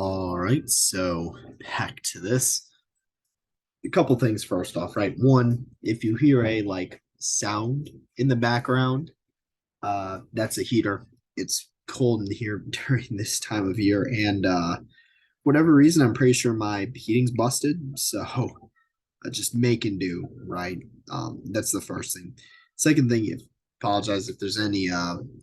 All right, so back to this. A couple things first off, right? One, if you hear a sound in the background, that's a heater. It's cold in here during this time of year, and whatever reason, I'm pretty sure my heating's busted. So just make and do, right? That's the first thing. Second thing, if apologize if there's any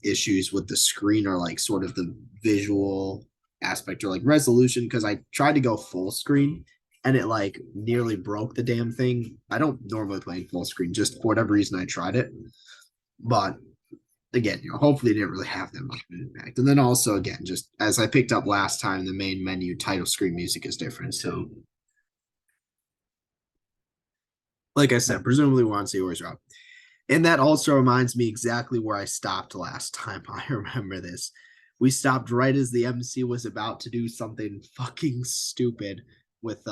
issues with the screen or like sort of the visual aspect or like resolution, because I tried to go full screen and it like nearly broke the damn thing. I don't normally play in full screen, just for whatever reason I tried it. But again, hopefully it didn't really have that much of an impact. And then also again, just as I picked up last time, the main menu title screen music is different. So like I said, presumably we're on Sailor's Route. And that also reminds me exactly where I stopped last time. I remember this. We stopped right as the MC was about to do something fucking stupid with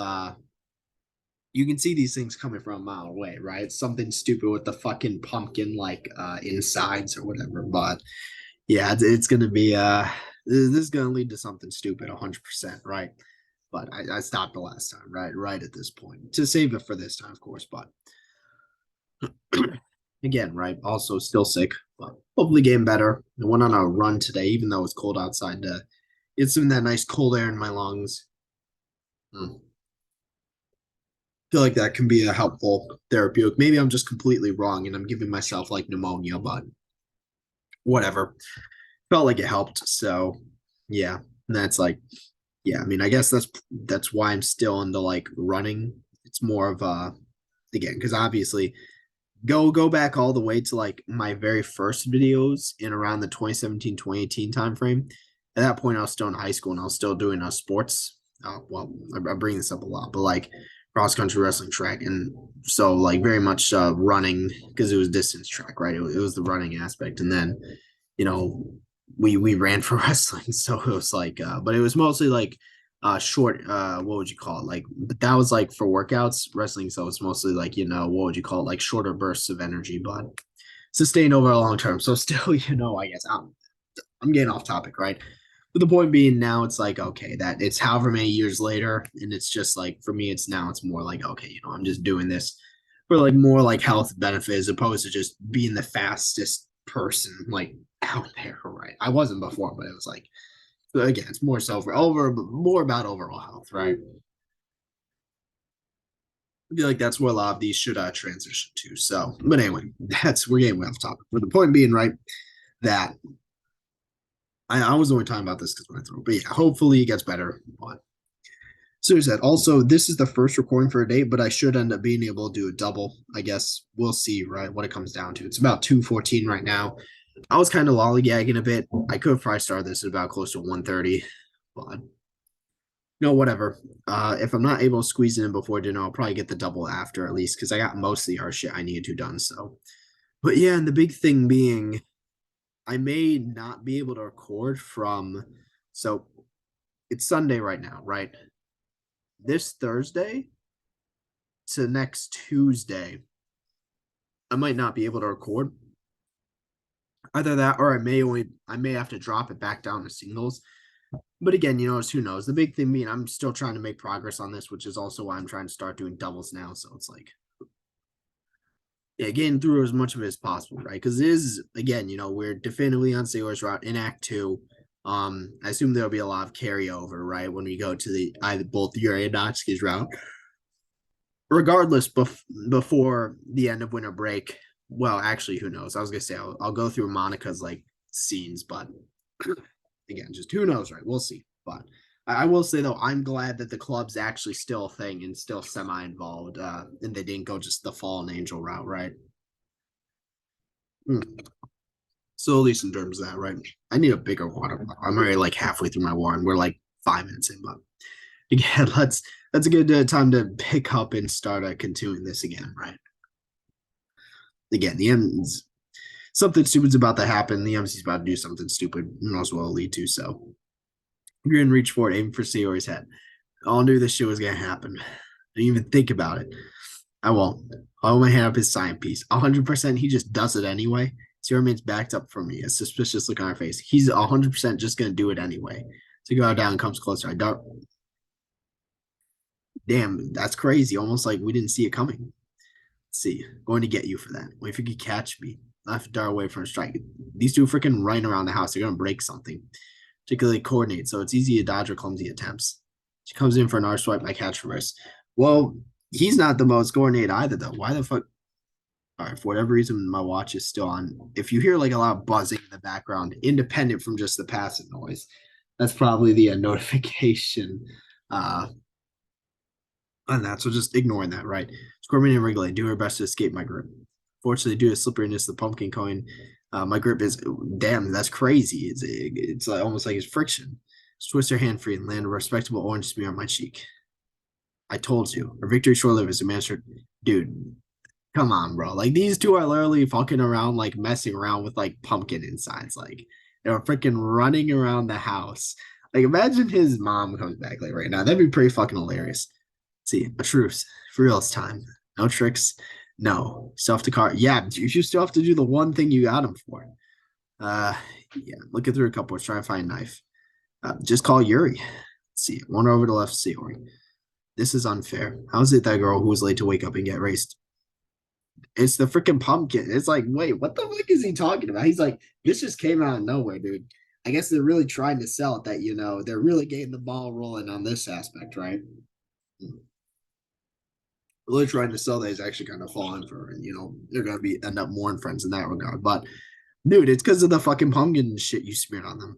you can see these things coming from a mile away, right? Something stupid with the fucking pumpkin insides or whatever. But yeah, it's gonna be this is gonna lead to something stupid 100%, right? But I stopped the last time, right at this point. To save it for this time, of course, but again, right? Also still sick, but hopefully getting better. I went on a run today, even though it's cold outside, to get some of that nice cold air in my lungs. Feel like that can be a helpful therapeutic. Maybe I'm just completely wrong and I'm giving myself like pneumonia, but whatever. Felt like it helped. So yeah. And that's like, yeah, I mean, I guess that's why I'm still into like running. It's more of again, because obviously go back all the way to like my very first videos in around the 2017-2018 time frame. At that point I was still in high school and I was still doing sports. Well, I bring this up a lot, but like cross country, wrestling, track, and so like very much running, because it was distance track, right? It was the running aspect. And then you know we ran for wrestling, so it was like but it was mostly like short, what would you call it, like, but that was like for workouts. Wrestling, so it's mostly like, what would you call it, like shorter bursts of energy, but sustained over a long term. So still, I guess I'm getting off topic, right? But the point being, now it's like, okay, that it's however many years later, and it's just like, for me, it's more like, okay, I'm just doing this for like more like health benefit, as opposed to just being the fastest person like out there, right? I wasn't before, but it was like, again, it's more so for more about overall health, right? I feel like that's where a lot of these should transition to. So, but anyway, we're getting way off topic. But the point being, right, that I was only talking about this because when I throw, but yeah, hopefully it gets better. But so is that also, this is the first recording for a date, but I should end up being able to do a double. I guess we'll see, right? What it comes down to. It's about 2:14 right now. I was kind of lollygagging a bit. I could probably start this at about close to 1:30, but no, whatever. If I'm not able to squeeze it in before dinner, I'll probably get the double after, at least, because I got most of the hard shit I needed to done. So, but yeah, and the big thing being, I may not be able to record from. So it's Sunday right now, right? This Thursday to next Tuesday, I might not be able to record. Either that, or I may have to drop it back down to singles. But again, who knows? The big thing being, I'm still trying to make progress on this, which is also why I'm trying to start doing doubles now. So it's like, yeah, getting through as much of it as possible, right? Because it is, again, we're definitively on Sailor's Route in Act Two. I assume there'll be a lot of carryover, right, when we go to the either both Yuri and Natsuki's route. Regardless, before the end of winter break, well, actually, who knows? I was gonna say I'll go through Monica's like scenes, but again, just who knows, right? We'll see. But I will say though, I'm glad that the club's actually still a thing and still semi-involved, and they didn't go just the fallen angel route, right? Mm. So at least in terms of that, right? I need a bigger water bottle. I'm already like halfway through my water, and we're like 5 minutes in. But again, that's a good time to pick up and start continuing this again, right? Again, the end's something stupid's about to happen. The MC's about to do something stupid. Knows what it'll lead to. So you're gonna reach for it, aim for Sailor's head. All knew this shit was gonna happen. Don't even think about it. I won't. I'll hold my hand up his sign piece. 100% he just does it anyway. Zero remains backed up for me. A suspicious look on her face. He's 100% just gonna do it anyway. Cigar down comes closer. I dart. Damn, that's crazy. Almost like we didn't see it coming. Let's see. Going to get you for that. Wait if you could catch me. Not dart away from a strike. These two freaking running around the house. They're gonna break something. Particularly coordinate, so it's easy to dodge or clumsy attempts. She comes in for an R swipe. I catch reverse. Well, he's not the most coordinated either, though. Why the fuck? All right, for whatever reason, my watch is still on. If you hear like a lot of buzzing in the background, independent from just the passive noise, that's probably the notification uh, on that. So just ignoring that, right? Scorpion and Wrigley do her best to escape my grip. Fortunately, due to slipperiness, the pumpkin coin, my grip is damn. That's crazy. It's like, almost like it's friction. Just twist her hand free and land a respectable orange smear on my cheek. I told you, her victory short-lived as a master. Dude, come on, bro. Like these two are literally fucking around, like messing around with like pumpkin insides. Like they're freaking running around the house. Like imagine his mom comes back like right now. That'd be pretty fucking hilarious. See, a truce. For real, it's time. No tricks. No. Still have to car. Yeah, you still have to do the one thing you got him for. Uh yeah, looking through a couple, trying to find a knife. Just call Yuri. Let's see. One over to the left, see Ori. This is unfair. How is it that girl who was late to wake up and get raced? It's the freaking pumpkin. It's like, wait, what the fuck is he talking about? He's like, this just came out of nowhere, dude. I guess they're really trying to sell it that, they're really getting the ball rolling on this aspect, right? Really trying to sell that he's actually kind of falling for, and they're gonna be end up more in friends in that regard. But dude, it's because of the fucking pumpkin shit you smeared on them.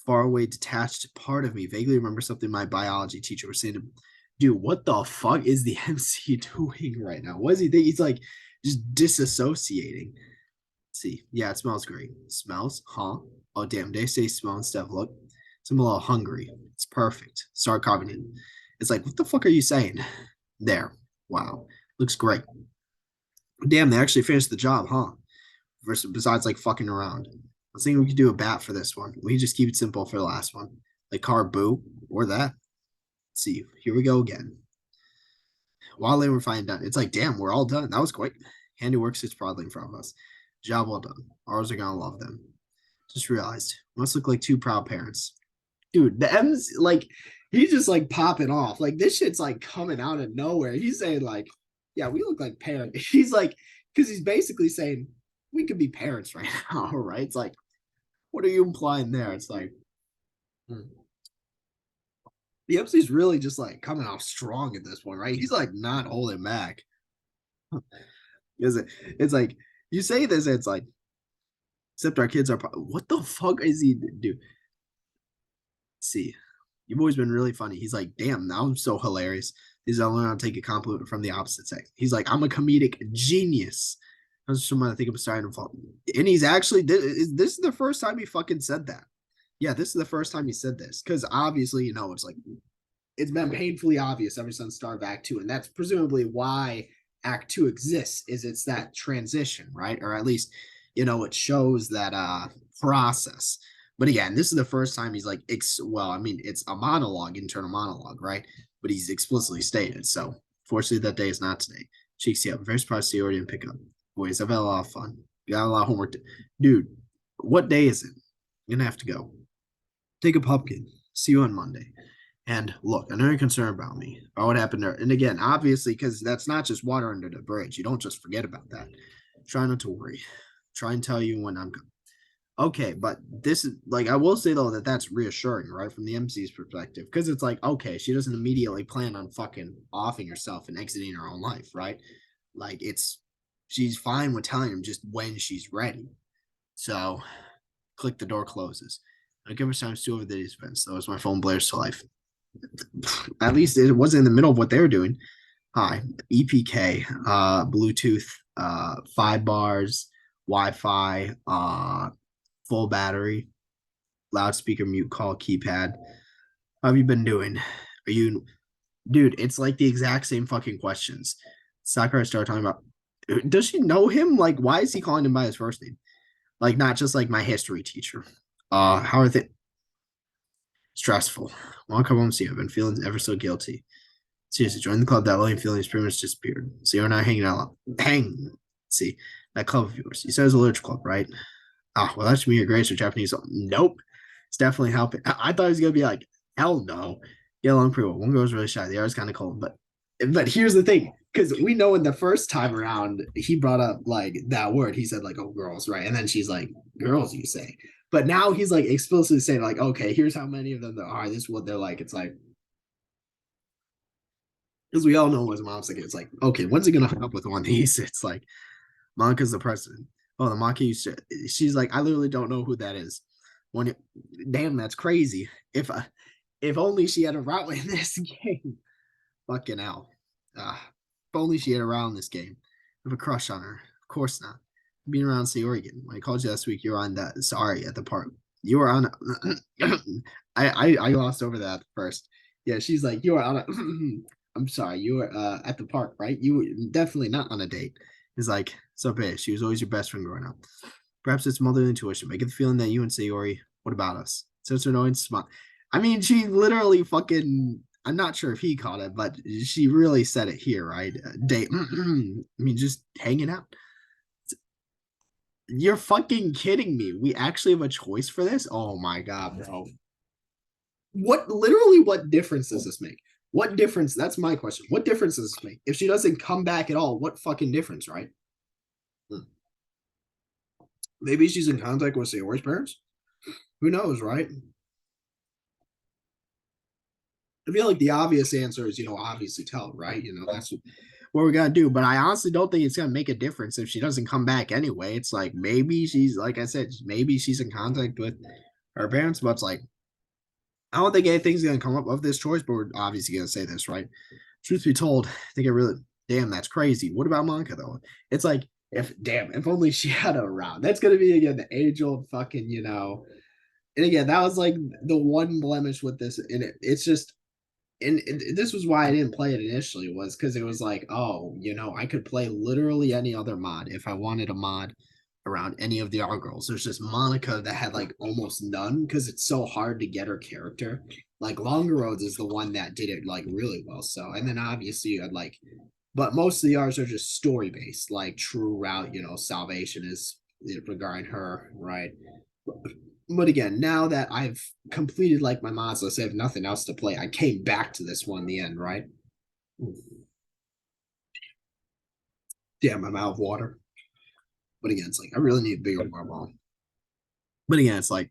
Far away, detached part of me vaguely remember something my biology teacher was saying to me. Dude, what the fuck is the MC doing right now? What does he think? He's like just disassociating. Let's see. Yeah, it smells great. Smells? Huh? Oh, damn. They say smell instead of look. So I'm a little hungry. It's perfect. Start carving it. It's like, what the fuck are you saying? There. Wow. Looks great. Damn, they actually finished the job, huh? Besides like fucking around. I was thinking we could do a bat for this one. We just keep it simple for the last one. Like car boo or that. Let's see. Here we go again. While they were finally done, it's like, damn, we're all done. That was quick. Handiwork sits proudly in front of us. Job well done. Ours are gonna love them. Just realized. Must look like two proud parents. Dude, the M's like he's just like popping off. Like this shit's like coming out of nowhere. He's saying, like, yeah, we look like parents. He's like, because he's basically saying we could be parents right now, right? It's like, what are you implying there? It's like the MC's really just like coming off strong at this point, right? He's like not holding back. Is it? It's like you say this, it's like, except our kids are. What the fuck is he do? See, you've always been really funny. He's like, damn, now I'm so hilarious. He's I learn how to take a compliment from the opposite sex. He's like, I'm a comedic genius. I was just trying to think of a starting to fall. And he's actually this is the first time he fucking said that. Yeah, this is the first time he said this. Because obviously, it's like it's been painfully obvious ever since start of Act Two. And that's presumably why Act Two exists, is it's that transition, right? Or at least, it shows that process. But again, this is the first time he's like, well, I mean, it's a monologue, internal monologue, right? But he's explicitly stated. So, fortunately, that day is not today. Cheeks, yeah, very surprised to see you already didn't pick up. Boys, I've had a lot of fun. Got a lot of homework. Dude, what day is it? I'm going to have to go. Take a pumpkin. See you on Monday. And look, I know you're concerned about me, about what happened there. And again, obviously, because that's not just water under the bridge. You don't just forget about that. Try not to worry. Try and tell you when I'm coming. Okay, but this is like, I will say though that that's reassuring, right, from the MC's perspective, because it's like, okay, she doesn't immediately plan on fucking offing herself and exiting her own life, right? Like she's fine with telling him just when she's ready. So, click the door closes. I give her time to over these events, though, as my phone blares to life. At least it wasn't in the middle of what they were doing. Hi, EPK, Bluetooth, 5 bars, Wi-Fi, full battery, loudspeaker, mute call, keypad. How have you been doing? Are you, dude? It's like the exact same fucking questions. Sakura started talking about. Does she know him? Like, why is he calling him by his first name? Like, not just like my history teacher. How are they? Stressful. Want to come home see you. I've been feeling ever so guilty. Seriously, join the club. That lame feelings pretty much disappeared. So you're not hanging out. Hang. Let's see. That club of yours. You said it was a literature club, right? Ah, well, that's me, your grades or Japanese. Nope. It's definitely helping. I thought he was gonna be like, hell no. Get along pretty well. One girl's really shy. The other's kind of cold. But here's the thing, because we know in the first time around, he brought up like that word. He said, like, oh, girls, right? And then she's like, girls, you say. But now he's like explicitly saying, like, okay, here's how many of them there are. This is what they're like. It's like, because we all know what his mom's like. It's like, okay, when's he gonna hook up with one of these? It's like, Monica's the president. Oh, the Maki used to. She's like, I literally don't know who that is. When it, damn, that's crazy. If only she had a route in this game. Fucking hell. If only she had a route in this game. I have a crush on her. Of course not. Being around St. Oregon. When I called you last week, you were on that. Sorry, at the park. You were on. I lost over that first. Yeah, she's like, you were on a. I'm sorry, you were at the park, right? You were definitely not on a date. He's like, so bad. She was always your best friend growing up. Perhaps it's motherly intuition. I get the feeling that you and Sayori, what about us? Since we're knowing smart. I mean, she literally fucking. I'm not sure if he caught it, but she really said it here, right? Date. I mean, just hanging out. You're fucking kidding me. We actually have a choice for this? Oh my god, bro. What difference does this make? What difference? That's my question. What difference does this make? If she doesn't come back at all, what fucking difference, right? Maybe she's in contact with Sayori's parents. Who knows, right? I feel like the obvious answer is, obviously tell, right? That's what we gotta do. But I honestly don't think it's gonna make a difference if she doesn't come back anyway. It's like maybe she's, like I said, maybe she's in contact with her parents, but it's like I don't think anything's gonna come up of this choice. But we're obviously gonna say this, right? Truth be told, I think it really, damn, that's crazy. What about Monica though? It's like if only she had a round. That's gonna be again the age old fucking, And again, that was like the one blemish with this, and it's just and this was why I didn't play it initially, was because it was like, oh, I could play literally any other mod if I wanted a mod around any of the R girls. There's just Monica that had like almost none because it's so hard to get her character. Like Longer Roads is the one that did it like really well. So, and then obviously you had like, but most of the R's are just story based, like True Route, Salvation is regarding her, right? But again, now that I've completed like my mods list, I have nothing else to play. I came back to this one in the end, right? Damn, I'm out of water. But again, it's like I really need a bigger water ball. But again, it's like,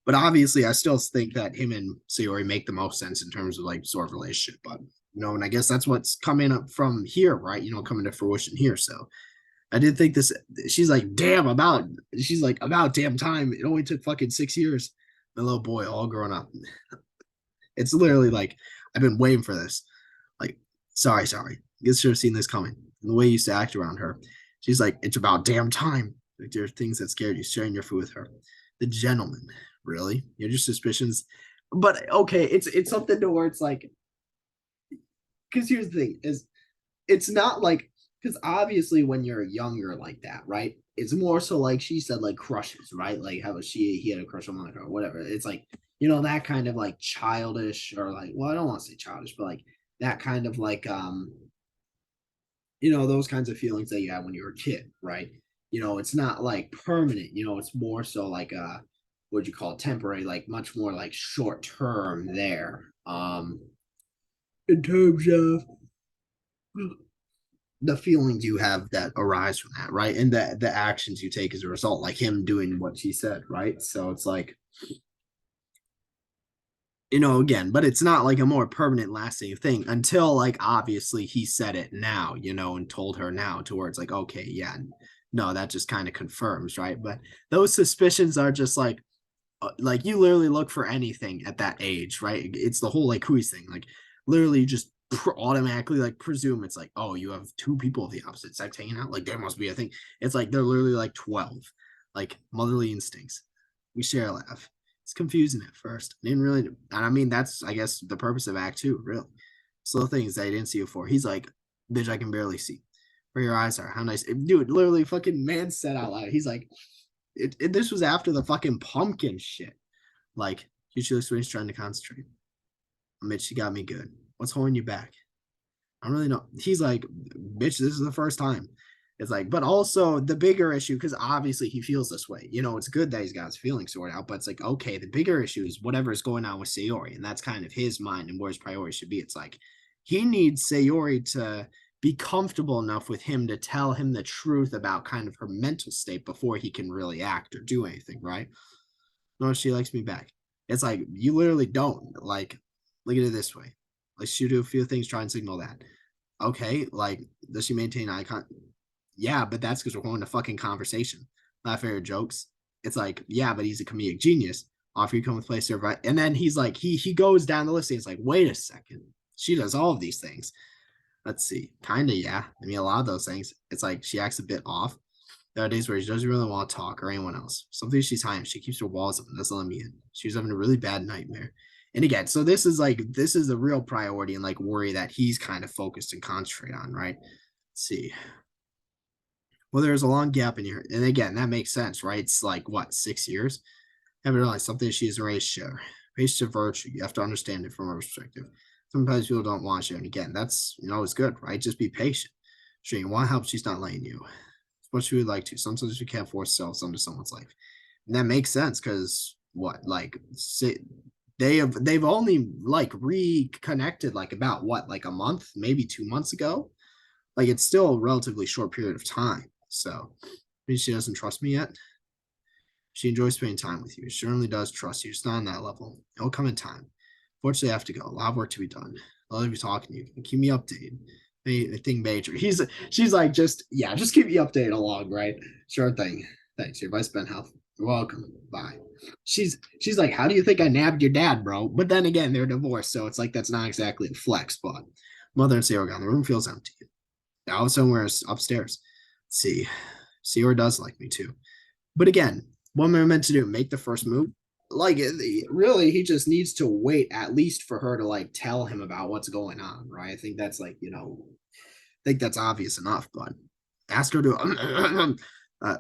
but obviously, I still think that him and Sayori make the most sense in terms of like sort of relationship. But and I guess that's what's coming up from here, right? Coming to fruition here. So I did think this. She's like, damn, She's like, about damn time. It only took fucking 6 years. My little boy, all grown up. It's literally like I've been waiting for this. Like, sorry. You should have seen this coming. And the way you used to act around her. She's like, it's about damn time. Like there are things that scared you, sharing your food with her. The gentleman, really? You're just suspicions. But okay, it's something to where it's like, because here's the thing: is it's not like, because obviously when you're younger like that, right? It's more so like she said, like crushes, right? Like how he had a crush on Monica or whatever. It's like, that kind of like childish, or like, well, I don't want to say childish, but like that kind of like those kinds of feelings that you have when you're a kid, right? It's not like permanent, it's more so like what do you call it, temporary, like much more like short term there. In terms of the feelings you have that arise from that, right? And the actions you take as a result, like him doing what she said, right? So it's like, again, but it's not like a more permanent, lasting thing until like obviously he said it now, and told her now, to where it's like, okay, yeah, no, that just kind of confirms, right? But those suspicions are just like you literally look for anything at that age, right? It's the whole like who's thing, like literally just automatically like presume it's like, oh, you have two people of the opposite sex hanging out, like there must be a thing. It's like they're literally like 12, like motherly instincts. We share a laugh. It's confusing at first. I didn't really, and I mean that's I guess the purpose of Act Two, really. So the things that I didn't see before. He's like, bitch, I can barely see. Where your eyes are, how nice, dude. Literally, fucking man said out loud. He's like, this was after the fucking pumpkin shit. Like, usually Swain's trying to concentrate. Mitch, she got me good. What's holding you back? I don't really know. He's like, bitch, this is the first time. It's like, but also the bigger issue, because obviously he feels this way. It's good that he's got his feelings sorted out, but it's like, okay, the bigger issue is whatever is going on with Sayori, and that's kind of his mind and where his priority should be. It's like he needs Sayori to be comfortable enough with him to tell him the truth about kind of her mental state before he can really act or do anything, right? No, she likes me back. It's like you literally don't. Like, look at it this way. Like she do a few things, try and signal that. Okay, like does she maintain eye contact? Yeah, but that's because we're going to fucking conversation. Laugh at her jokes. It's like, yeah, but he's a comedic genius. Offer you come with place serve, right? And then he's like, he goes down the list and he's like, wait a second. She does all of these things. Let's see. Kinda, yeah. I mean, a lot of those things. It's like she acts a bit off. There are days where she doesn't really want to talk or anyone else. Something she's hiding. She keeps her walls up and doesn't let me in. She was having a really bad nightmare. And again, so this is a real priority and like worry that he's kind of focused and concentrate on, right? Let's see. Well, there's a long gap in here. And again, that makes sense, right? It's like what, 6 years? I haven't realized something she's raised share. Raised to virtue. You have to understand it from a perspective. Sometimes people don't want you. And again, that's it's good, right? Just be patient. Sure, you want help, she's not letting you. It's what she would like to. Sometimes you can't force yourself into someone's life. And that makes sense because what, like say, they've only like reconnected like about what, like a month, maybe 2 months ago. Like it's still a relatively short period of time. So maybe she doesn't trust me yet. She enjoys spending time with you. She certainly does trust you. It's not on that level. It'll come in time. Fortunately, I have to go. A lot of work to be done. I love you talking to you. Keep me updated. Anything major. She's like, just keep me updated along, right? Sure thing. Thanks. Your advice been helpful. You're welcome. Bye. She's like, how do you think I nabbed your dad, bro? But then again, they're divorced, so it's like that's not exactly a flex, but mother and Sarah gone. The room feels empty. I was somewhere upstairs. Let's see. Sarah does like me too. But again, what am I meant to do? Make the first move? Like, really, he just needs to wait at least for her to like tell him about what's going on, right? I think that's like, I think that's obvious enough, but ask her to.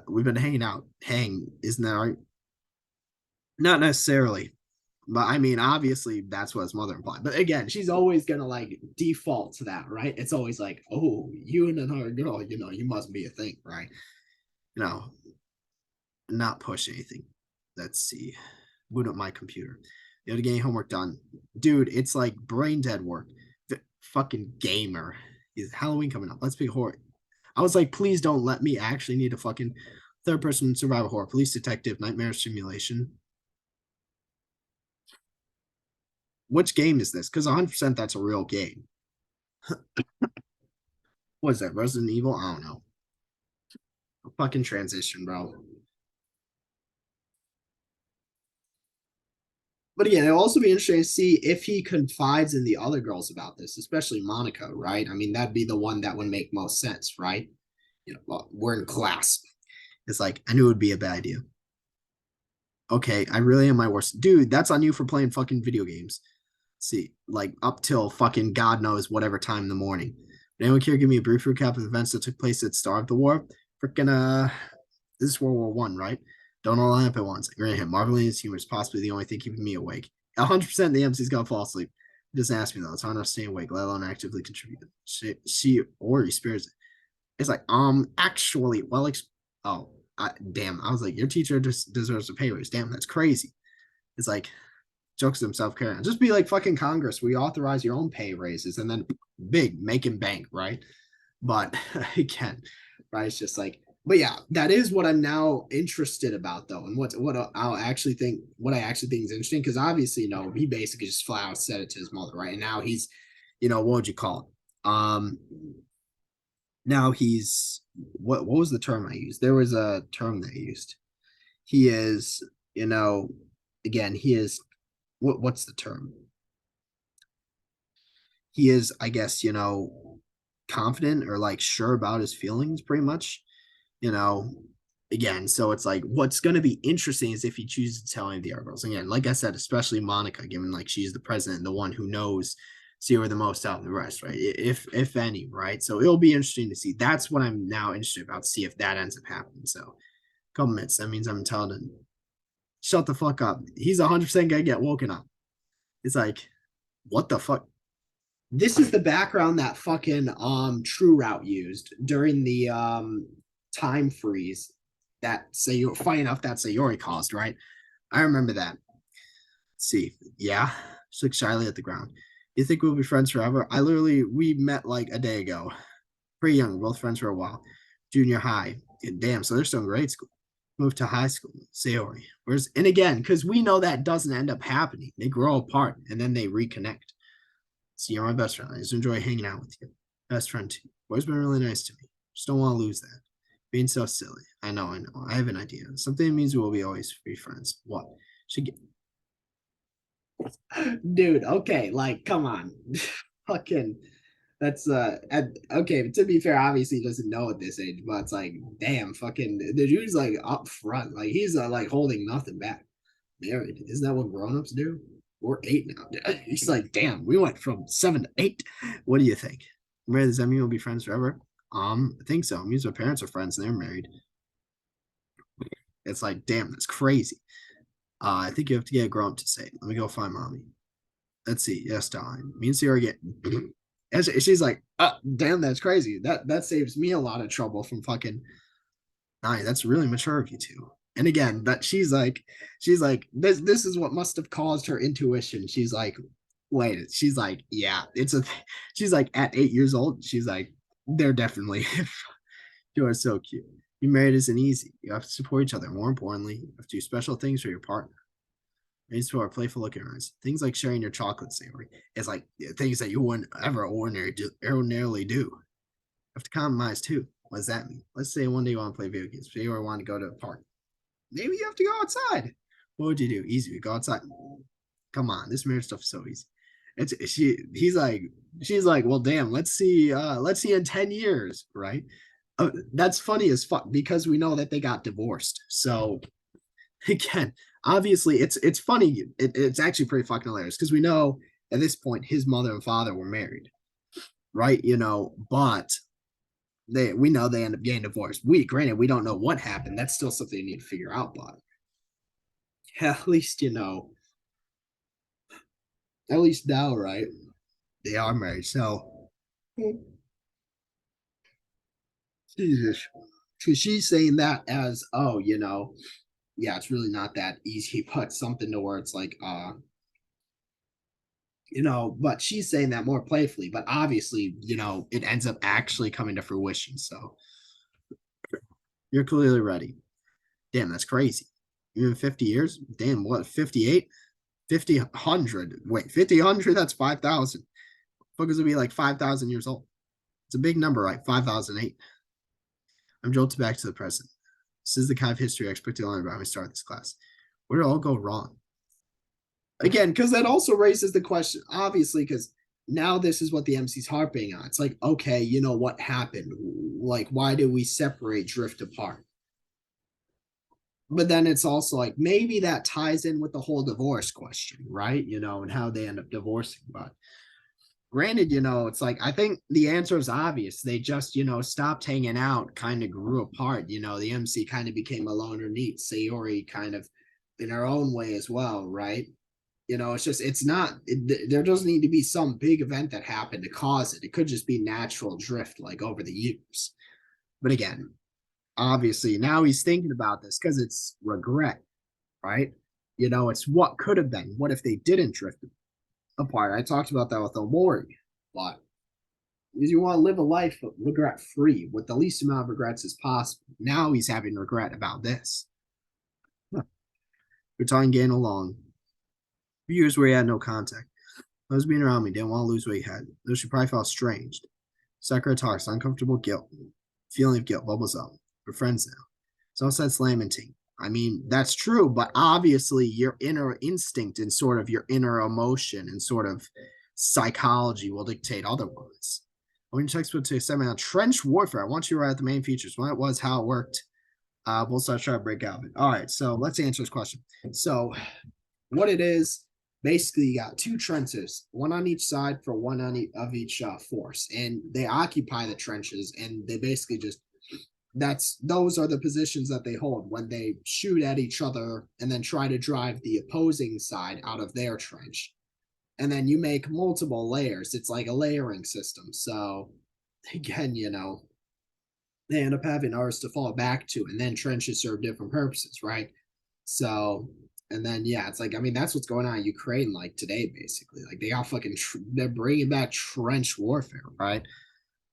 We've been hanging out. Hang, isn't that right? Not necessarily, but I mean, obviously, that's what his mother implied. But again, she's always gonna like default to that, right? It's always like, oh, you and another girl, you must be a thing, right? You know, not push anything. Let's see. Boot up my computer. You have to get your homework done. Dude, it's like brain dead work. The fucking gamer. Is Halloween coming up? Let's be horror. I was like, please don't let me actually need a fucking third person survival horror, police detective, nightmare simulation. Which game is this? Because 100% that's a real game. What is that? Resident Evil? I don't know. A fucking transition, bro. But again, it'll also be interesting to see if he confides in the other girls about this, especially Monica, right? I mean, that'd be the one that would make most sense, right? Well, we're in class. It's like, I knew it would be a bad idea. Okay, I really am my worst. Dude, that's on you for playing fucking video games. See, like up till fucking God knows whatever time in the morning. Anyone care give me a brief recap of events that took place at the start of the war? Freaking this is World War I, right? Don't all line up at once. I agree with him. Marveling his humor is possibly the only thing keeping me awake. 100% the MC's gonna fall asleep. He doesn't ask me though. It's hard enough staying awake, let alone actively contribute. She already spares it. It's like, actually, well, oh, damn. I was like, your teacher just deserves a pay raise. Damn, that's crazy. It's like, jokes himself carry on. Just be like fucking Congress. We authorize your own pay raises and then big, making bank, right? But again, right? It's just like, but yeah, that is what I'm now interested about though, and what I actually think is interesting because obviously, he basically just flat out said it to his mother, right? And now he's, what would you call it? Now he's what was the term I used? There was a term that I used. He is, again, he is what's the term? He is, I guess, confident or like sure about his feelings pretty much, you know. Again, so it's like what's going to be interesting is if he chooses to tell any of the other girls. Again, like I said, especially Monica, given like she's the president, the one who knows Sierra the most out of the rest, right? If any, right? So it'll be interesting to see. That's what I'm now interested about to see if that ends up happening. So a couple minutes. That means I'm telling him, shut the fuck up. He's 100% gonna get woken up. It's like, what the fuck? This is the background that fucking True Route used during the time freeze that Sayori, funny enough, that Sayori caused, right? I remember that. Let's see. Yeah. She looked shyly at the ground. You think we'll be friends forever? We met like a day ago. Pretty young, both friends for a while. Junior high. And damn, so they're still in grade school. Moved to high school. Sayori. And again, because we know that doesn't end up happening. They grow apart and then they reconnect. So you're my best friend. I just enjoy hanging out with you. Best friend too. Boy's been really nice to me. Just don't want to lose that. Being so silly. I know. I have an idea. Something means we'll be always be friends. What? Should get dude, okay, like come on. Fucking that's okay, to be fair, obviously he doesn't know at this age, but it's like damn, fucking the dude's like up front. Like he's like holding nothing back. Married. Isn't that what grown-ups do? We're 8 now. He's like, damn, we went from 7 to 8. What do you think? Married, does that mean we'll be friends forever? I think so. It means my parents are friends and they're married. It's like, damn, that's crazy. I think you have to get a grown up to say it. Let me go find mommy. Let's see. Yes, darling. Me and Sierra get and she's like, damn, that's crazy. That saves me a lot of trouble from fucking nine. That's really mature of you two. And again, that she's like, this is what must have caused her intuition. She's like, wait, she's like, yeah, she's like at 8 years old, she's like, they're definitely you are so cute. You married isn't easy. You have to support each other. More importantly, you have to do special things for your partner. These two are playful looking eyes. Things like sharing your chocolate savory is like things that you wouldn't ever ordinarily do. You have to compromise too. What does that mean? Let's say one day you want to play video games, but you want to go to a park. Maybe you have to go outside. What would you do? Easy. We go outside. Come on, this marriage stuff is so easy. She's like, well, damn, let's see in 10 years, right? That's funny as fuck because we know that they got divorced. So again, obviously it's funny. It's actually pretty fucking hilarious because we know at this point his mother and father were married, right? But we know they end up getting divorced. Granted, we don't know what happened. That's still something you need to figure out, but at least at least now, right? They are married. So Jesus. Because she's saying that as, oh, yeah, it's really not that easy, but something to where it's like, but she's saying that more playfully, but obviously, it ends up actually coming to fruition. So you're clearly ready. Damn, that's crazy. Even 50 years? Damn, what, 58? 50, 100. Wait, 50, 100? That's 5,000. Fuckers would be like 5,000 years old. It's a big number, right? 5,008. I'm jolted back to the present. This is the kind of history I expected to learn about when we started this class. Where did it all go wrong? Again, because that also raises the question, obviously, because now this is what the MC's harping on. It's like, okay, what happened? Like, why did we separate, drift apart? But then it's also like maybe that ties in with the whole divorce question, right? And how they end up divorcing. But granted, it's like I think the answer is obvious. They just, stopped hanging out, kind of grew apart. The MC kind of became a loner neat. Sayori kind of in her own way as well, right? It's just it's not there doesn't need to be some big event that happened to cause it. It could just be natural drift like over the years. But again, obviously now he's thinking about this because it's regret, right? It's what could have been. What if they didn't drift apart? I talked about that with Omori, but you want to live a life regret free with the least amount of regrets as possible. Now he's having regret about this. We're talking getting along. Years where he had no contact. I was being around me, didn't want to lose what he had. Though she probably felt strange. Sakura talks, uncomfortable guilt. Feeling of guilt bubbles up. We're friends now. So said lamenting. I mean, that's true, but obviously your inner instinct and sort of your inner emotion and sort of psychology will dictate otherwise. When you textbook to examine on trench warfare, I want you to write out the main features, when it was, how it worked. We'll start trying to break out of it. All right, so let's answer this question. So what it is, basically you got two trenches, one on each side for one on each force, and they occupy the trenches, and they basically just those are the positions that they hold when they shoot at each other and then try to drive the opposing side out of their trench. and then you make multiple layers. It's like a layering system. So again, they end up having ours to fall back to, and then trenches serve different purposes, right? So, and then yeah, it's like I mean that's what's going on in Ukraine like today, basically. Like they got they're bringing back trench warfare, right?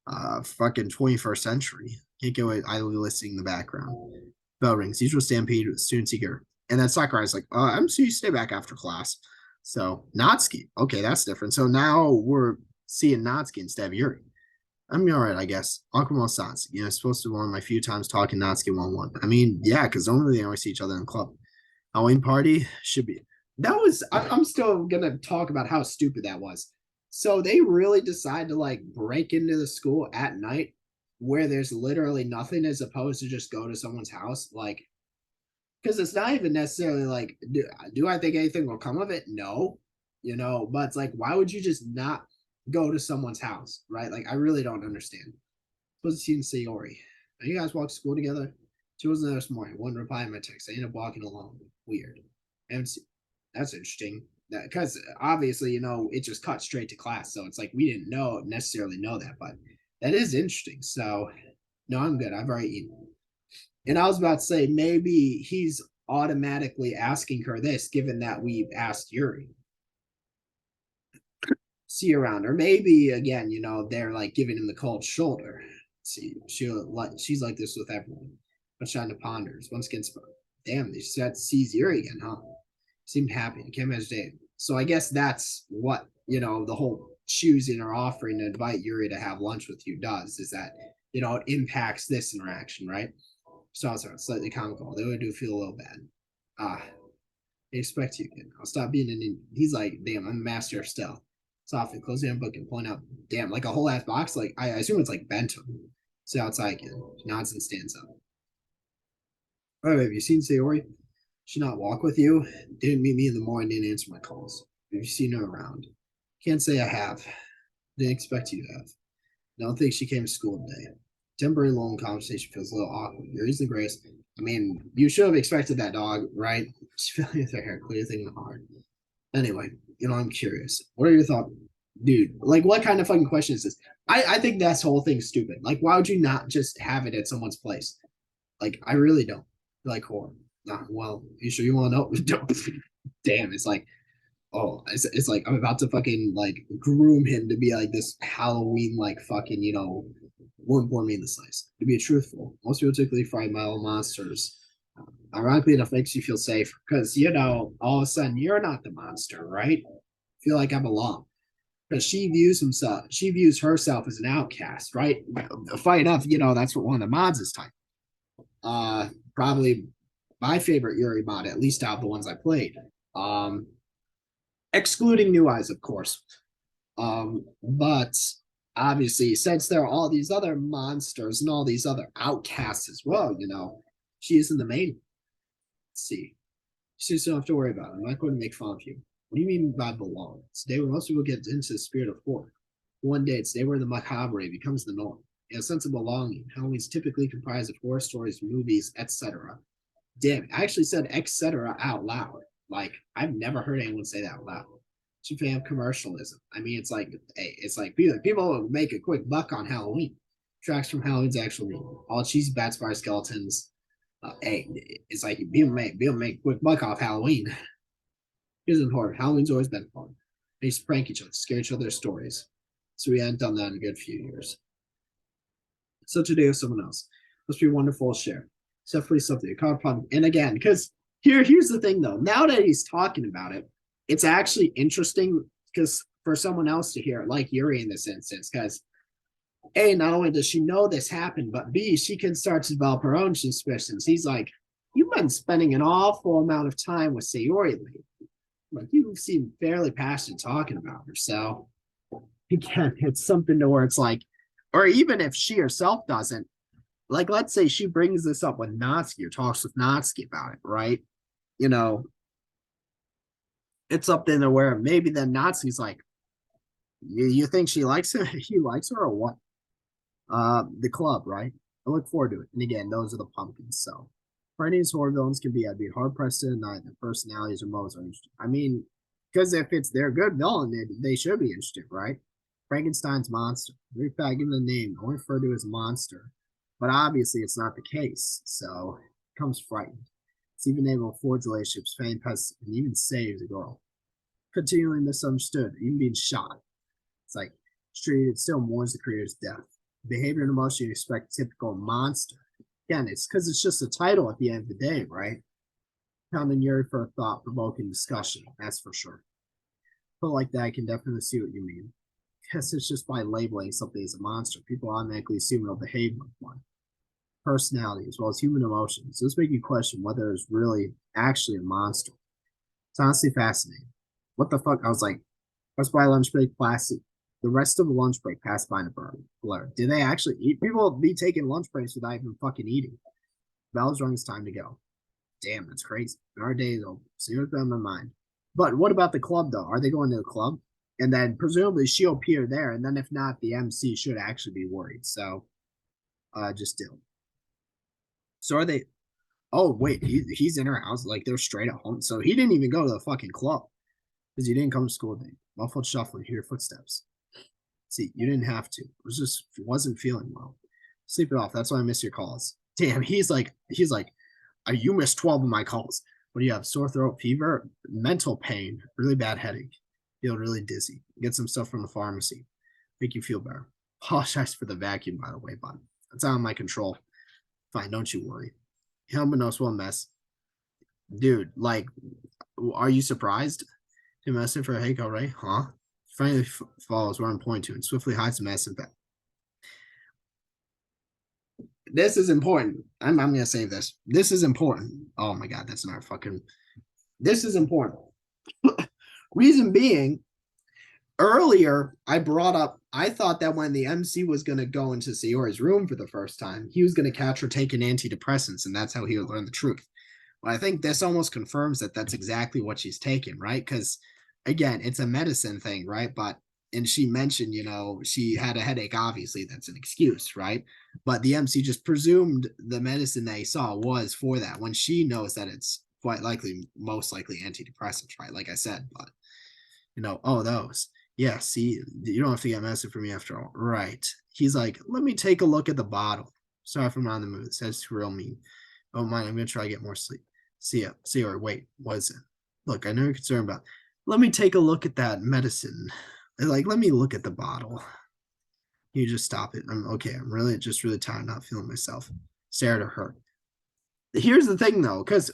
Fucking 21st century. Can't go idly listening in the background. Bell rings. Usual stampede with student seeker, and then Sakurai's like, I'm so you stay back after class. So Natsuki, okay, that's different. So now we're seeing Natsuki instead of Yuri. I mean, all right, I guess. Akumo Sans, it's supposed to be one of my few times talking Natsuki 1-1. I mean, yeah, because normally they always see each other in the club. Halloween party should be. That was, I'm still going to talk about how stupid that was. So they really decide to like break into the school at night where there's literally nothing as opposed to just go to someone's house. Like, because it's not even necessarily like, do I think anything will come of it? No, but it's like, why would you just not go to someone's house, right? Like, I really don't understand. Supposed to see Sayori. You guys walk to school together? She wasn't there this morning. Wouldn't reply to my text. I ended up walking alone. Weird. And that's interesting. Because obviously, it just cut straight to class. So it's like we didn't necessarily know that, but that is interesting. So no, I'm good. I've already eaten. And I was about to say maybe he's automatically asking her this, given that we've asked Yuri. See you around, or maybe again, they're like giving him the cold shoulder. See, she's like this with everyone, but Shonda ponders once again. Damn, they said sees Yuri again, huh? Seemed happy. Can't imagine Dave. So I guess that's what the whole choosing or offering to invite Yuri to have lunch with you does, is that it impacts this interaction, right? So it's slightly comical. They would do feel a little bad. They expect you again. I'll stop being an Indian. He's like, damn, I'm a master of stealth. Softly closing a book and pulling out, damn, like a whole ass box. Like I assume it's like bento. So outside again. She nods and stands up. All right, have you seen Sayori? She not walk with you? Didn't meet me in the morning, didn't answer my calls. Have you seen her around? Can't say I have. Didn't expect you to have. Don't think she came to school today. Temporary long conversation feels a little awkward. There is the grace. I mean, you should have expected that, dog, right? She's feeling with her hair, clear thing in the heart. Anyway, I'm curious. What are your thoughts? Dude, like what kind of fucking question is this? I think this whole thing's stupid. Like, why would you not just have it at someone's place? Like, I really don't. Like horror. Nah, well, you sure you want to know? Damn, it's like, oh, it's like I'm about to fucking like groom him to be like this Halloween like fucking one more mean the slice. To be truthful, most people typically fight metal monsters. Ironically enough, makes you feel safe because all of a sudden you're not the monster, right? Feel like I belong because she views herself as an outcast, right? Funny enough, that's what one of the mods is type. Probably my favorite Yuri mod, at least out of the ones I played. Excluding New Eyes, of course. But obviously, since there are all these other monsters and all these other outcasts as well, she isn't the main. Let's see. You just don't have to worry about it. I'm not going to make fun of you. What do you mean by belong? It's a day where most people get into the spirit of horror. One day, it's a day where the macabre becomes the norm. In a sense of belonging, Halloween's typically comprised of horror stories, movies, etc. Damn, I actually said etc. out loud. Like, I've never heard anyone say that out loud. It's a fan of commercialism. I mean, it's like people make a quick buck on Halloween. Tracks from Halloween's actual meaning. All cheesy bats, fire skeletons. Hey, it's like people make quick buck off Halloween. Here's important. Halloween's always been fun. They used to prank each other, scare each other stories. So we hadn't done that in a good few years. Such a day with someone else. Must be wonderful to share. It's definitely something to caught upon. And again, because here's the thing though. Now that he's talking about it, it's actually interesting because for someone else to hear it, like Yuri in this instance, because A, not only does she know this happened, but B, she can start to develop her own suspicions. He's like, you've been spending an awful amount of time with Sayori lately. Like, you seem fairly passionate talking about her. So, again, it's something to where it's like, or even if she herself doesn't, like, let's say she brings this up with Natsuki or talks with Natsuki about it, right? It's something to where maybe then Natsuki's like, you think she likes her? He likes her or what? The club, right? I look forward to it. And again, those are the pumpkins. So, for any horror villains can be, I'd be hard pressed to deny their personalities or motives are interesting. I mean, Because if it's their good villain, they should be interested, right? Frankenstein's monster. Very fact, given the name, only referred to as monster. But obviously, it's not the case. So it becomes frightened. It's even able to forge relationships, feign pests, and even saves a girl. Continually misunderstood, even being shot. It's like treated, it still mourns the creator's death. Behavior and emotion you expect typical monster. Again, it's because it's just a title at the end of the day, right? Pounding Yuri for a thought provoking discussion, that's for sure. But like that, I can definitely see what you mean. Guess it's just by labeling something as a monster, people automatically assume it'll behave like one. Personality as well as human emotions. This make you question whether it's really actually a monster. It's honestly fascinating. What the fuck? I was like, what's by lunch break classic? The rest of the lunch break passed by in a blur. Did they actually eat? People be taking lunch breaks without even fucking eating. Bell's rung, it's time to go. Damn, that's crazy. Our day is over. See what's on my mind. But what about the club though? Are they going to the club? And then presumably she'll appear there. And then if not, the MC should actually be worried. So just do. So are they? Oh wait, he's in her house. Like they're straight at home. So he didn't even go to the fucking club because he didn't come to school today. Muffled shuffling, hear footsteps. See, you didn't have to. It was just wasn't feeling well. Sleep it off. That's why I miss your calls. Damn, he's like, you missed 12 of my calls. What do you have? Sore throat, fever, mental pain, really bad headache, feel really dizzy. Get some stuff from the pharmacy. Make you feel better. Apologize for the vacuum, by the way, but it's out of my control. Fine, don't you worry. Helmet knows what mess. Dude, like, are you surprised? Him messing for a Heiko, right? Huh? Finally follows where I'm pointing to and swiftly hides the mess in bed. This is important. I'm gonna save this. This is important. Oh my god, that's not fucking. This is important. Reason being, earlier I brought up. I thought that when the MC was gonna go into Sayori's room for the first time, he was gonna catch her taking antidepressants, and that's how he would learn the truth. Well, I think this almost confirms that that's exactly what she's taking, right? Because again, it's a medicine thing, right? But and she mentioned, she had a headache. Obviously, that's an excuse, right? But the MC just presumed the medicine they saw was for that when she knows that it's quite likely, most likely antidepressants, right? Like I said, but oh, those. Yeah, see, you don't have to get messy for me after all. Right. He's like, let me take a look at the bottle. Sorry if I'm not in the mood. Says real mean. Oh, mind, I'm going to try to get more sleep. See ya. Wait, what is it? Look, I know you're concerned about. Let me take a look at that medicine. Like, let me look at the bottle. You just stop it. I'm okay. I'm really tired, not feeling myself. Stare at her. Here's the thing, though, because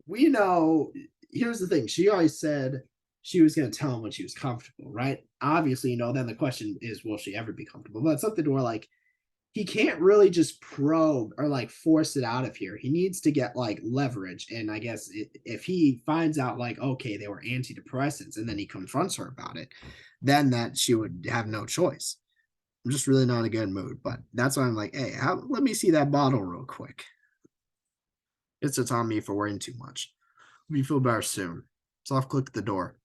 we know. Here's the thing. She always said she was going to tell him when she was comfortable, right? Obviously, then the question is, will she ever be comfortable? But it's something where, like, he can't really just probe or like force it out of here. He needs to get like leverage. And I guess if he finds out like, okay, they were antidepressants and then he confronts her about it, then that she would have no choice. I'm just really not in a good mood, but that's why I'm like, hey, let me see that bottle real quick. It's on me for worrying too much. We feel better soon. Soft click at the door.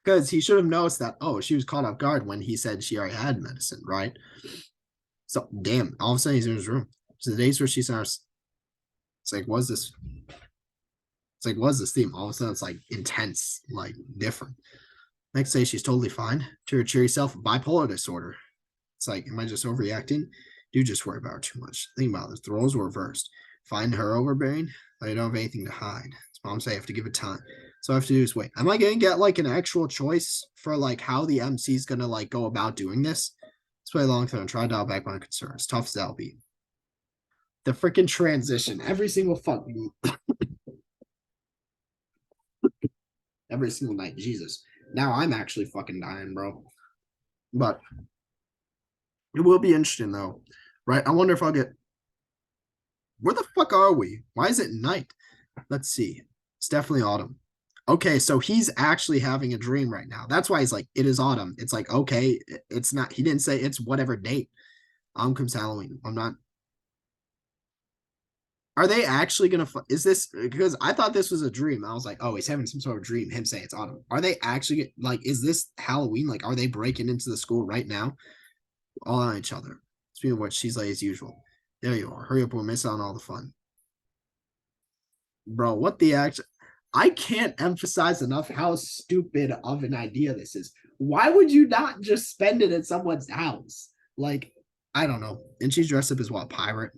Because he should have noticed that, she was caught off guard when he said she already had medicine, right? So damn, all of a sudden he's in his room. So the days where she's in our, it's like, what's this? It's like, what's this theme? All of a sudden it's like intense, like different. Next day she's totally fine. To her cheery self, bipolar disorder. It's like, am I just overreacting? Do just worry about her too much. Think about this. The roles were reversed. Find her overbearing. I don't have anything to hide. As mom say, I have to give it time. So I have to do is wait. Am I gonna get like an actual choice for like how the MC is gonna like go about doing this? Let's play long term. Try to dial back my concerns. Tough as that'll be. The freaking transition. Every single fucking every single night. Jesus. Now I'm actually fucking dying, bro. But it will be interesting though. Right? I wonder if I'll get where the fuck are we? Why is it night? Let's see. It's definitely autumn. Okay, so he's actually having a dream right now. That's why he's like, it is autumn. It's like, okay, it's not, he didn't say it's whatever date. Comes Halloween. I'm not. Are they actually gonna? Is this because I thought this was a dream? I was like, oh, he's having some sort of dream. Him saying it's autumn. Are they actually like? Is this Halloween? Like, are they breaking into the school right now? All on each other. Speaking of which, she's late as usual. There you are. Hurry up, we're missing on all the fun, bro. What the act? I can't emphasize enough how stupid of an idea this is. Why would you not just spend it at someone's house? Like, I don't know. And she's dressed up as what, pirate,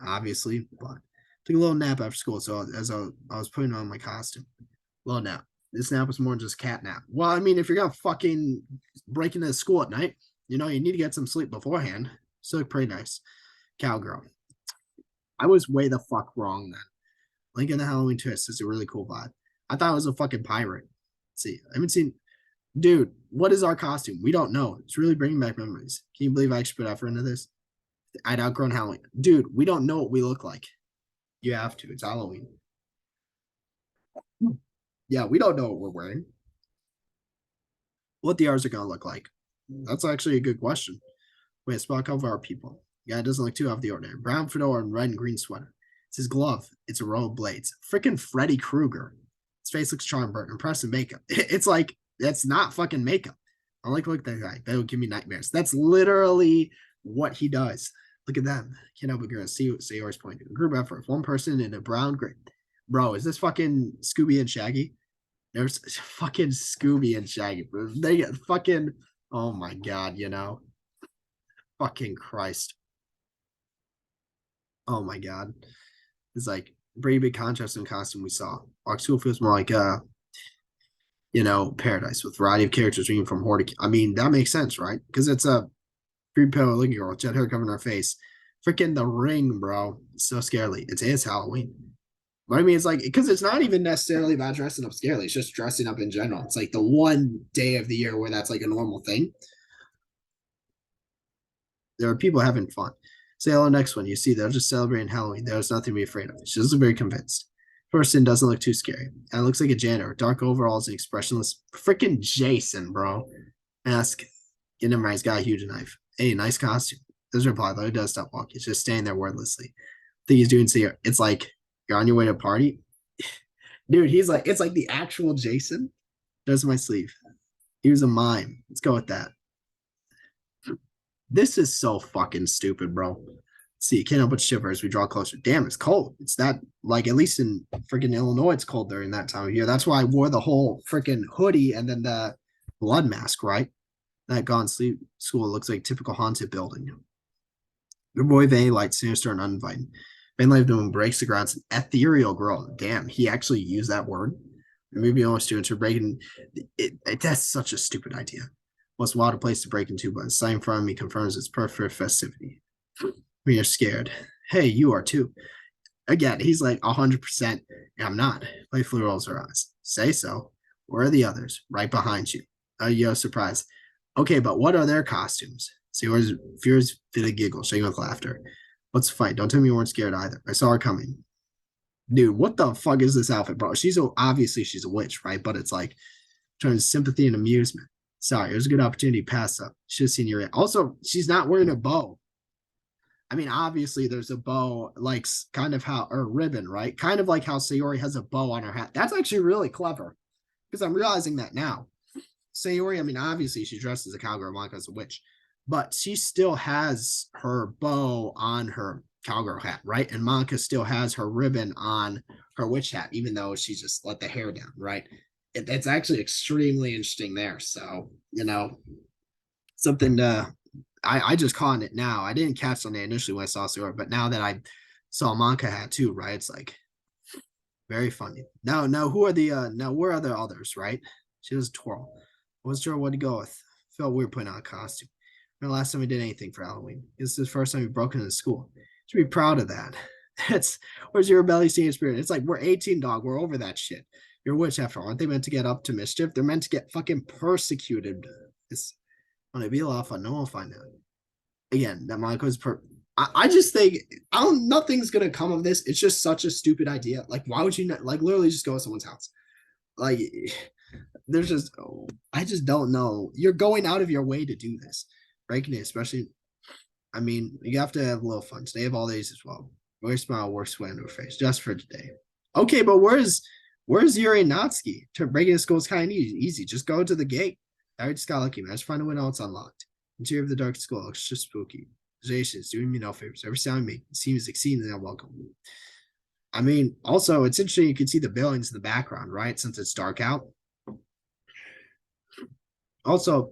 obviously, but took a little nap after school. So as I was putting on my costume, little nap. This nap was more than just cat nap. Well, I mean, if you're gonna fucking break into school at night, you know, you need to get some sleep beforehand. So pretty nice. Cowgirl. I was way the fuck wrong then. Link in the Halloween Twist is a really cool vibe. I thought it was a fucking pirate. Let's see, I haven't seen. Dude, what is our costume? We don't know. It's really bringing back memories. Can you believe I actually put effort into this? I'd outgrown Halloween. Dude, we don't know what we look like. You have to. It's Halloween. Yeah, we don't know what we're wearing. What the R's are gonna look like? That's actually a good question. Wait, spot cover our people. Yeah, it doesn't look too off the ordinary. Brown fedora and red and green sweater. It's his glove. It's a row of blades. Freaking Freddy Krueger. His face looks charmed, but impressive makeup. It's like that's not fucking makeup. I like look at that guy. That would give me nightmares. That's literally what he does. Look at them. Can't help but gonna see Sayori's point. Group effort. One person in a brown gray. Bro, is this fucking Scooby and Shaggy? There's fucking Scooby and Shaggy. Bro. They get fucking. Oh my god, you know. Fucking Christ. Oh my god. It's like pretty big contrast in costume we saw. Our school feels more like you know, paradise with variety of characters ranging from horde. I mean, that makes sense, right? Because it's a creepy pale looking girl, jet hair covering her face. Freaking The Ring, bro. It's so scary. It's Halloween. But I mean, it's like because it's not even necessarily about dressing up scarily. It's just dressing up in general. It's like the one day of the year where that's like a normal thing. There are people having fun. Say hello next one. You see, they're just celebrating Halloween. There's nothing to be afraid of. She doesn't look very convinced. Person doesn't look too scary. And it looks like a janitor. Dark overalls and expressionless. Freaking Jason, bro. Ask. Get him right. He's got a huge knife. Hey, nice costume. Doesn't reply, though. He does stop walking. He's just standing there wordlessly. I think he's doing so. It's like you're on your way to a party. Dude, he's like, it's like the actual Jason. Does my sleeve. He was a mime. Let's go with that. This is so fucking stupid, bro. See, can't help but shiver as we draw closer. Damn, it's cold. It's that, like, at least in freaking Illinois, it's cold during that time of year. That's why I wore the whole freaking hoodie and then the blood mask, right? That gone sleep school looks like typical haunted building. Your boy Van light sinister and uninviting. Van Leeuwen breaks the ground. It's an ethereal girl. Damn, he actually used that word. Maybe all students are breaking. That's such a stupid idea. Most wild a place to break into, but the sign in front of me confirms it's perfect for festivity. We are scared. Hey, you are too. Again, he's like 100%. I'm not. Playfully rolls her eyes. Say so. Where are the others? Right behind you. Yo, surprise. Okay, but what are their costumes? Sayori's fears fit a giggle, shaking with laughter. What's the fight? Don't tell me you weren't scared either. I saw her coming. Dude, what the fuck is this outfit, bro? Obviously she's a witch, right? But it's like trying sympathy and amusement. Sorry, it was a good opportunity to pass up. Should have seen your. Also, she's not wearing a bow. I mean, obviously, there's a bow, like kind of how, or ribbon, right? Kind of like how Sayori has a bow on her hat. That's actually really clever because I'm realizing that now. Sayori, I mean, obviously, she's dressed as a cowgirl, Monica as a witch, but she still has her bow on her cowgirl hat, right? And Monica still has her ribbon on her witch hat, even though she just let the hair down, right? It's actually extremely interesting there. So, you know, something I just caught it now. I didn't catch on it initially when I saw Sayori, but now that I saw Monica hat too, right? It's like very funny. Now who are the now where are the others, right? She does twirl. I wasn't sure what to go with. Felt weird putting on a costume. The last time we did anything for Halloween. This is the first time we broke into school. Should be proud of that. That's where's your rebellious senior spirit? It's like we're 18, dog. We're over that shit. You're a witch after all. Aren't they meant to get up to mischief? They're meant to get fucking persecuted. It's gonna be a lot of fun. No one will find out. Again, that Monica's I just think I don't nothing's gonna come of this. It's just such a stupid idea. Like, why would you not like literally just go to someone's house? Like there's just I just don't know. You're going out of your way to do this. Breaking it, especially I mean, you have to have a little fun. Today of all days as well. Very smile works sweat into her face just for today. Okay, but where's Yuri Natsuki? To break into school is kind of easy. Just go to the gate. I just got lucky, man. I just find a window, it's unlocked. Interior of the dark school looks just spooky. Is doing me no favors. Every sound make seems exceedingly unwelcome. I mean, also it's interesting you can see the buildings in the background, right? Since it's dark out. Also,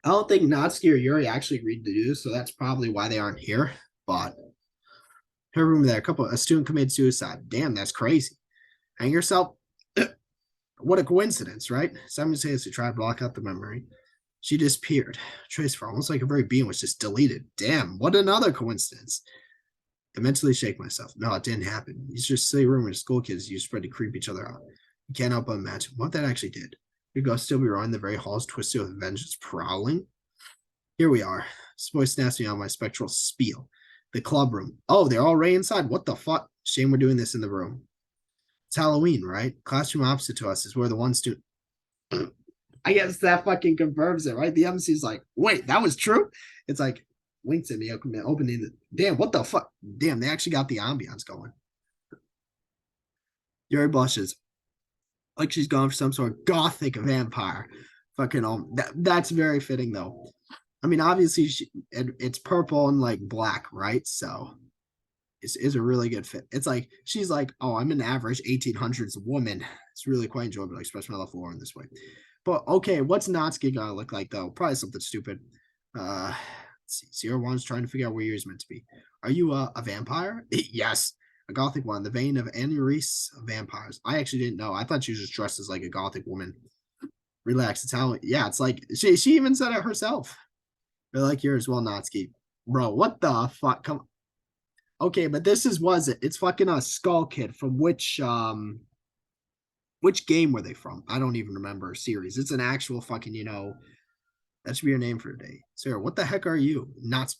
I don't think Natsuki or Yuri actually agreed to do this, so that's probably why they aren't here. But her room there, a student committed suicide. Damn, that's crazy. Hang yourself. What a coincidence, right? Simultaneously tried to block out the memory. She disappeared. Trace for almost like her very being was just deleted. Damn, what another coincidence. I mentally shake myself. No, it didn't happen. It's just silly rumors school kids use spread to creep each other out. You can't help but imagine what that actually did. Your ghost still be roaring the very halls twisted with vengeance prowling. Here we are. This boy snaps me on my spectral spiel. The club room. Oh, they're already inside. What the fuck? Shame we're doing this in the room. It's Halloween, right? Classroom opposite to us is where the one student. I guess that fucking confirms it, right? The MC's like, wait, that was true? It's like, winks at me, opening the. Damn, what the fuck? Damn, they actually got the ambiance going. Yuri blushes. Like she's gone for some sort of gothic vampire. Fucking that's very fitting though. I mean, obviously it's purple and like black, right? So is a really good fit. It's like she's like, oh, I'm an average 1800s woman. It's really quite enjoyable to express my love for Lauren this way. But okay, what's Natsuki gonna look like though? Probably something stupid. Let's see. Zero One's trying to figure out where yours meant to be. Are you a vampire? Yes, a gothic one, the vein of Annie Reese vampires. I actually didn't know. I thought she was just dressed as like a gothic woman. Relax, it's how. Yeah, it's like she even said it herself. They're like yours, well, Natsuki. Bro, what the fuck? Come. Okay, but this is was it? It's fucking a Skull Kid from which game were they from? I don't even remember. Series. It's an actual fucking that should be your name for today. Sarah, what the heck are you? Not.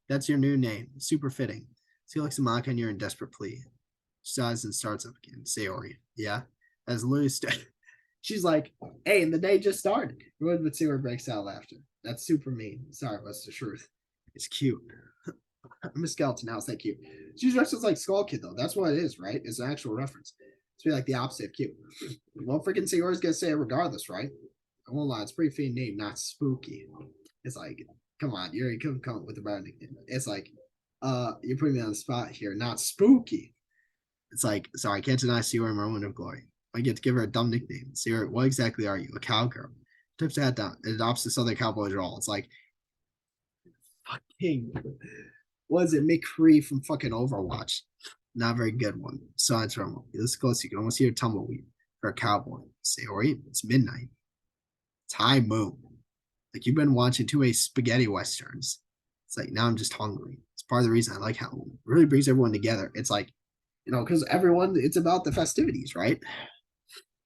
That's your new name. Super fitting. See, looks at Maka and you're in desperate plea. She sighs and starts up again. Sayori, yeah. As Lou she's like, hey, and the day just started. But Sarah breaks out laughter. That's super mean. Sorry, that's the truth. It's cute. I'm a skeleton. How's that cute? She's dressed as like Skull Kid though. That's what it is, right? It's an actual reference. It's be like the opposite of cute. Well, freaking Sayori's gonna say it regardless, right? I won't lie, it's a pretty fitting name, not spooky. It's like, come on, you could come up with a better nickname. It's like, you're putting me on the spot here, not spooky. It's like, sorry, I can't deny Sayori a moment of glory. I get to give her a dumb nickname. Sayori, what exactly are you? A cowgirl? Tips that down. It adopts the Southern Cowboys role. It's like, fucking, what is it? McCree from fucking Overwatch. Not a very good one. Science Rumble. This close, you can almost hear tumbleweed for a cowboy. Sayori, it's midnight. It's high moon. Like you've been watching too many spaghetti westerns. It's like now I'm just hungry. It's part of the reason I like Halloween. It really brings everyone together. It's like, because everyone, it's about the festivities, right?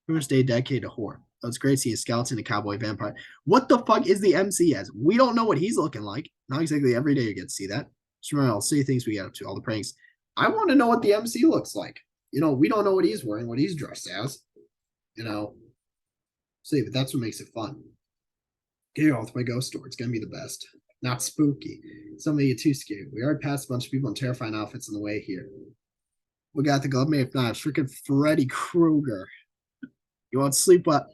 First day dedicated to horror. Oh, it's great seeing a skeleton, a cowboy, vampire. What the fuck is the MC as? We don't know what he's looking like. Not exactly every day you get to see that. Just remember all the silly things we get up to, all the pranks. I want to know what the MC looks like. We don't know what he's wearing, what he's dressed as. See, but that's what makes it fun. Get off my ghost store. It's gonna be the best. Not spooky. Some of you too scared. We already passed a bunch of people in terrifying outfits on the way here. We got the glove, if not freaking Freddy Krueger. You won't sleep well.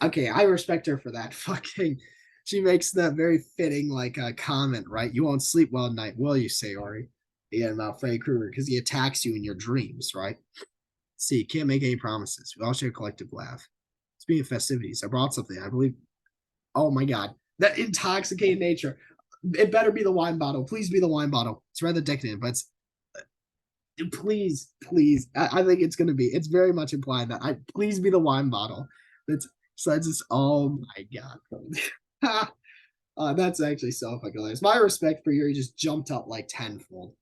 Okay, I respect her for that. Fucking, she makes that very fitting comment, right? You won't sleep well at night, will you, Sayori? Yeah, about Freddy Krueger because he attacks you in your dreams, right? See, you can't make any promises. We all share a collective laugh. Speaking of festivities, I brought something. I believe. Oh my god, that intoxicating nature. It better be the wine bottle. Please be the wine bottle. It's rather decadent, but please. I think it's gonna be. It's very much implied that please be the wine bottle. That's just. Oh my god. That's actually so fucking hilarious. My respect for Yuri just jumped up like tenfold.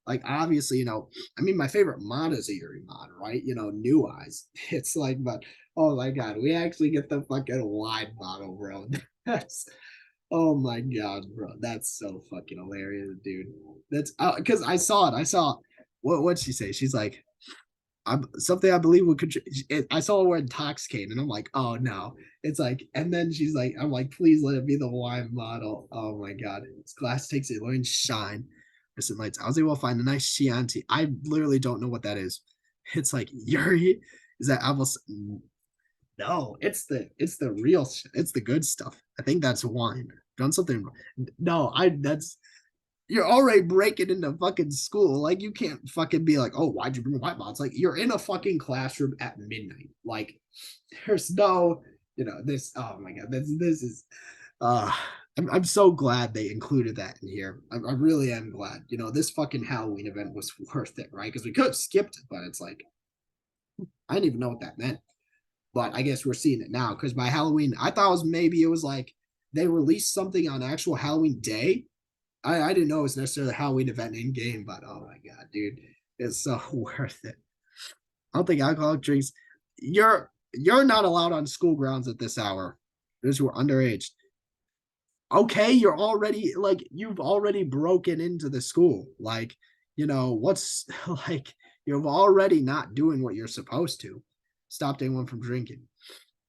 Like obviously, I mean, my favorite mod is a Yuri mod, right? New Eyes. It's like, but oh my god, we actually get the fucking wine bottle, bro. That's oh my god, bro. That's so fucking hilarious, dude. That's because I saw it. I saw what'd she say? She's like, something I believe would contribute. I saw the word intoxicated, and I'm like, oh no. It's like, and then she's like, I'm like, please let it be the wine bottle. Oh my god, this glass takes a learned shine. Recent lights. I was able to find a nice Chianti. I literally don't know what that is. It's like Yuri. Is that almost? No, it's the real. It's the good stuff. I think that's wine. Done something. No, that's you're already breaking into fucking school. Like you can't fucking be like, oh, why'd you bring a white box? Like you're in a fucking classroom at midnight. Like there's no, this. Oh my god, this is. Uh, I'm so glad they included that in here. I really am glad. This fucking Halloween event was worth it, right? Because we could have skipped it, but it's like I didn't even know what that meant. But I guess we're seeing it now because by Halloween, I thought it was like they released something on actual Halloween day. I didn't know it was necessarily a Halloween event in game, but oh my god, dude, it's so worth it. I don't think alcoholic drinks. You're not allowed on school grounds at this hour. Those who are underage. Okay, you've already broken into the school. Like, what's like you're already not doing what you're supposed to. Stopped anyone from drinking.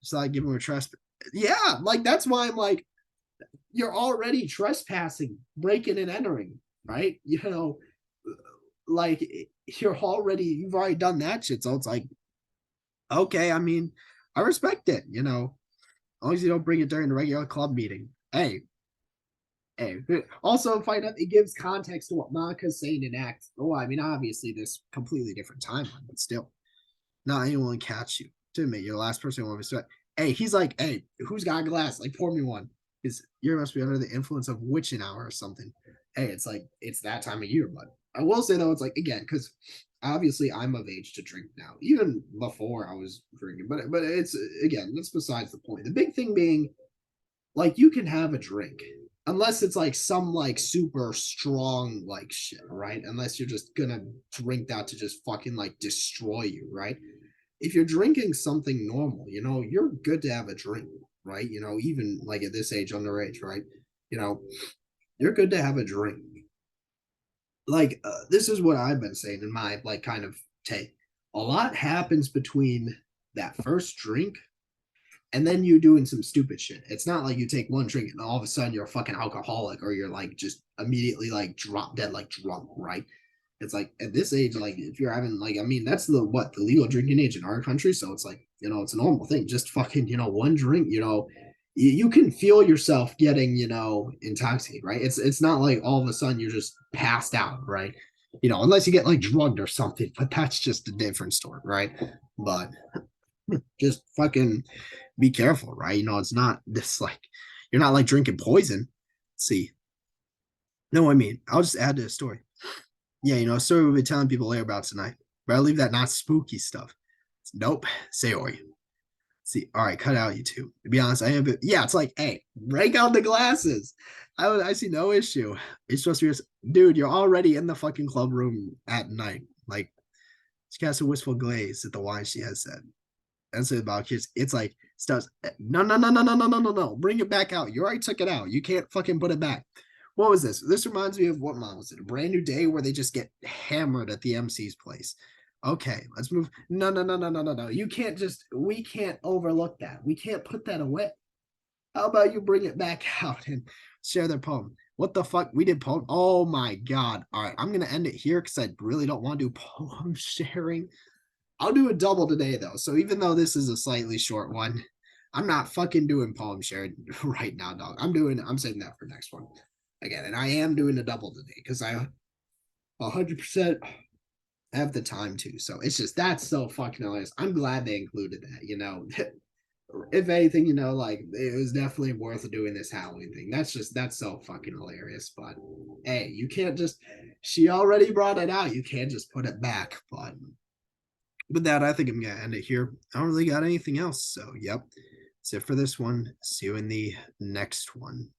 It's like giving them a trespass. Yeah, like that's why I'm like, you're already trespassing, breaking and entering, right? Like you've already done that shit. So it's like, okay, I mean, I respect it, as long as you don't bring it during the regular club meeting. Hey. Also, find out it gives context to what Monica's saying in Act. Oh, I mean, obviously, this completely different timeline, but still, not anyone will catch you. To admit, you're the last person who will respect. Hey, he's like, hey, who's got a glass? Like, pour me one. Because you must be under the influence of witching hour or something. Hey, it's like it's that time of year, but I will say though, it's like again, because obviously I'm of age to drink now. Even before I was drinking, but it's again, that's besides the point. The big thing being like you can have a drink unless it's like some like super strong like shit, right? Unless you're just gonna drink that to just fucking like destroy you, right? If you're drinking something normal, you're good to have a drink, right? Even like at this age, underage, right? You know, you're good to have a drink. Like this is what I've been saying in my like kind of take. A lot happens between that first drink and then you doing some stupid shit. It's not like you take one drink and all of a sudden you're a fucking alcoholic or you're like just immediately like drop dead like drunk, right? It's like at this age, like if you're having like I mean that's the legal drinking age in our country, so it's like it's a normal thing. Just fucking one drink, you can feel yourself getting intoxicated, right? It's not like all of a sudden you're just passed out, right? Unless you get like drugged or something, but that's just a different story, right? But just fucking be careful, right? It's not this like you're not like drinking poison. Let's see. No, I mean, I'll just add to the story. Yeah, a story we've been telling people later about tonight. But I leave that not spooky stuff. Nope. Sayori. See, all right, cut out you two. To be honest, I am. Yeah, it's like, hey, break out the glasses. I see no issue. It's just yours, dude. You're already in the fucking club room at night. Like, she casts a wistful glaze at the wine she has said. That's it about kids. It's like stuff. No, no, no, no, no, no, no, no, no. Bring it back out. You already took it out. You can't fucking put it back. What was this? This reminds me of what mom was it? A brand new day where they just get hammered at the MC's place. Okay, let's move. No, no, no, no, no, no, no. We can't overlook that. We can't put that away. How about you bring it back out and share their poem? What the fuck? We did poem. Oh my god. All right, I'm gonna end it here because I really don't want to do poem sharing. I'll do a double today though. So even though this is a slightly short one, I'm not fucking doing poem sharing right now, dog. I'm saving that for next one. Again, and I am doing a double today because I 100% have the time to. So it's just that's so fucking hilarious. I'm glad they included that. If anything, like it was definitely worth doing this Halloween thing. That's so fucking hilarious. But hey, you can't just she already brought it out. You can't just put it back. But with that, I think I'm gonna end it here. I don't really got anything else. So yep. That's it for this one. See you in the next one.